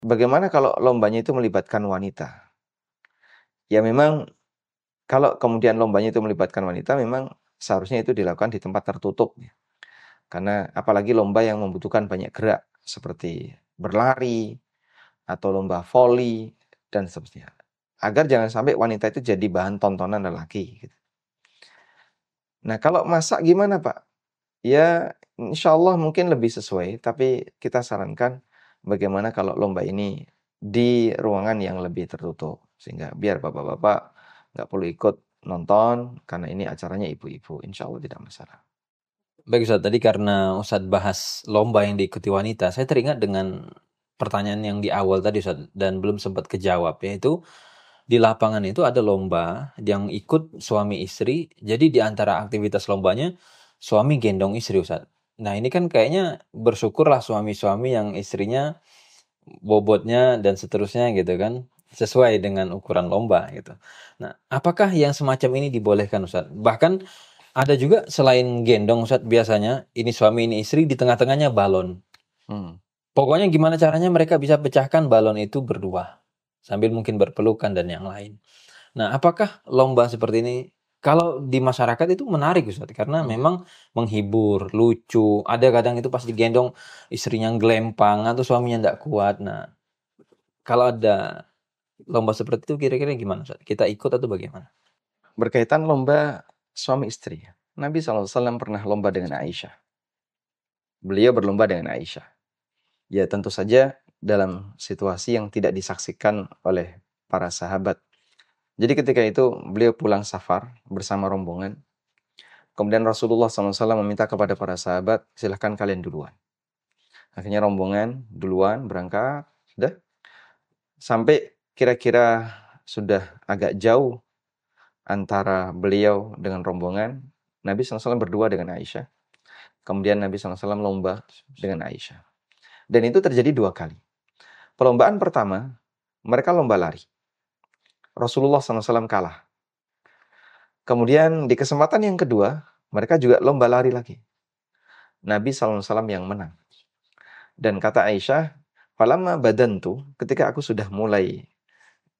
bagaimana kalau lombanya itu melibatkan wanita? Ya memang kalau kemudian lombanya itu melibatkan wanita, memang seharusnya itu dilakukan di tempat tertutup ya. Karena apalagi lomba yang membutuhkan banyak gerak seperti berlari atau lomba voli dan seterusnya. Agar jangan sampai wanita itu jadi bahan tontonan lelaki gitu. Nah, kalau masak gimana, Pak? Ya, insya Allah mungkin lebih sesuai, tapi kita sarankan bagaimana kalau lomba ini di ruangan yang lebih tertutup. Sehingga biar bapak-bapak nggak perlu ikut nonton, karena ini acaranya ibu-ibu. Insya Allah tidak masalah. Baik Ustadz, tadi karena Ustadz bahas lomba yang diikuti wanita, saya teringat dengan pertanyaan yang di awal tadi Ustadz, dan belum sempat kejawab, yaitu di lapangan itu ada lomba yang ikut suami istri, jadi di antara aktivitas lombanya, suami gendong istri Ustadz. Nah ini kan kayaknya bersyukurlah suami-suami yang istrinya bobotnya dan seterusnya gitu kan, sesuai dengan ukuran lomba gitu. Nah, apakah yang semacam ini dibolehkan Ustadz? Bahkan ada juga selain gendong Ustadz, biasanya ini suami ini istri, di tengah-tengahnya balon. Pokoknya gimana caranya mereka bisa pecahkan balon itu berdua, sambil mungkin berpelukan dan yang lain. Nah, apakah lomba seperti ini kalau di masyarakat itu menarik Ustadz? Karena memang menghibur, lucu. Ada kadang itu pas digendong istrinya gelempang atau suaminya tidak kuat. Nah, kalau ada lomba seperti itu kira-kira gimana Ustadz? Kita ikut atau bagaimana? Berkaitan lomba suami istri. Nabi SAW pernah lomba dengan Aisyah. Beliau berlomba dengan Aisyah. Ya tentu saja dalam situasi yang tidak disaksikan oleh para sahabat. Jadi ketika itu beliau pulang safar bersama rombongan. Kemudian Rasulullah SAW meminta kepada para sahabat, silahkan kalian duluan. Akhirnya rombongan duluan berangkat. Sudah. Sampai kira-kira sudah agak jauh antara beliau dengan rombongan. Nabi SAW berdua dengan Aisyah. Kemudian Nabi SAW lomba dengan Aisyah. Dan itu terjadi 2 kali. Perlombaan pertama, mereka lomba lari. Rasulullah SAW kalah. Kemudian di kesempatan yang kedua, mereka juga lomba lari lagi. Nabi SAW yang menang. Dan kata Aisyah, falamma badantu, ketika aku sudah mulai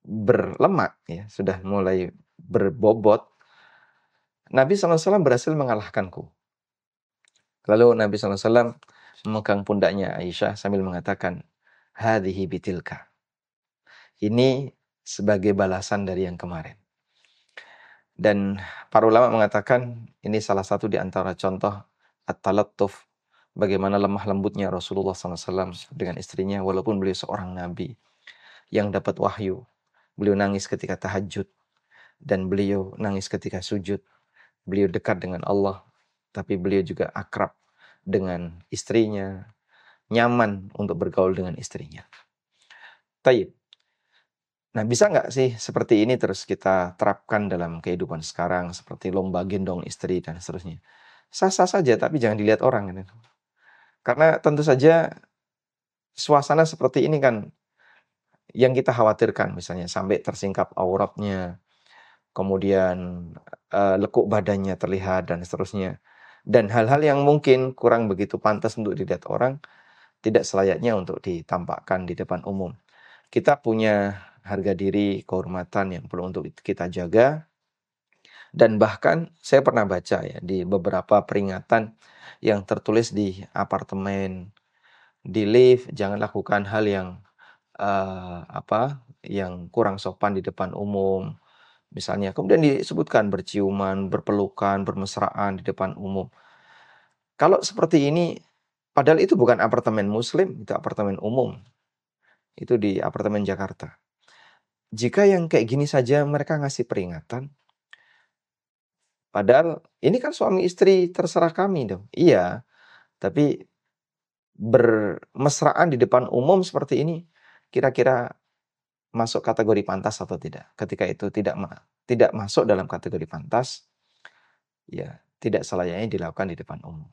berlemak, ya, sudah mulai berbobot, Nabi SAW berhasil mengalahkanku. Lalu Nabi SAW memegang pundaknya Aisyah sambil mengatakan, hadhihi bitilka. Ini sebagai balasan dari yang kemarin. Dan para ulama mengatakan ini salah satu di antara contoh at-talattuf, bagaimana lemah lembutnya Rasulullah SAW dengan istrinya walaupun beliau seorang nabi yang dapat wahyu. Beliau nangis ketika tahajud dan beliau nangis ketika sujud. Beliau dekat dengan Allah, tapi beliau juga akrab dengan istrinya, nyaman untuk bergaul dengan istrinya. Taib. Nah, bisa nggak sih seperti ini terus kita terapkan dalam kehidupan sekarang, seperti lomba gendong istri dan seterusnya? Sah-sah saja, tapi jangan dilihat orang. Gitu. Karena tentu saja suasana seperti ini kan yang kita khawatirkan, misalnya sampai tersingkap auratnya, kemudian lekuk badannya terlihat dan seterusnya. Dan hal-hal yang mungkin kurang begitu pantas untuk dilihat orang, tidak selayaknya untuk ditampakkan di depan umum. Kita punya harga diri, kehormatan yang perlu untuk kita jaga. Dan bahkan saya pernah baca ya di beberapa peringatan yang tertulis di apartemen, di lift, jangan lakukan hal yang yang kurang sopan di depan umum. Misalnya, kemudian disebutkan berciuman, berpelukan, bermesraan di depan umum. Kalau seperti ini, padahal itu bukan apartemen muslim, itu apartemen umum. Itu di apartemen Jakarta. Jika yang kayak gini saja mereka ngasih peringatan, padahal ini kan suami istri terserah kami dong. Iya, tapi bermesraan di depan umum seperti ini, kira-kira masuk kategori pantas atau tidak? Ketika itu tidak masuk dalam kategori pantas, ya tidak selayaknya dilakukan di depan umum.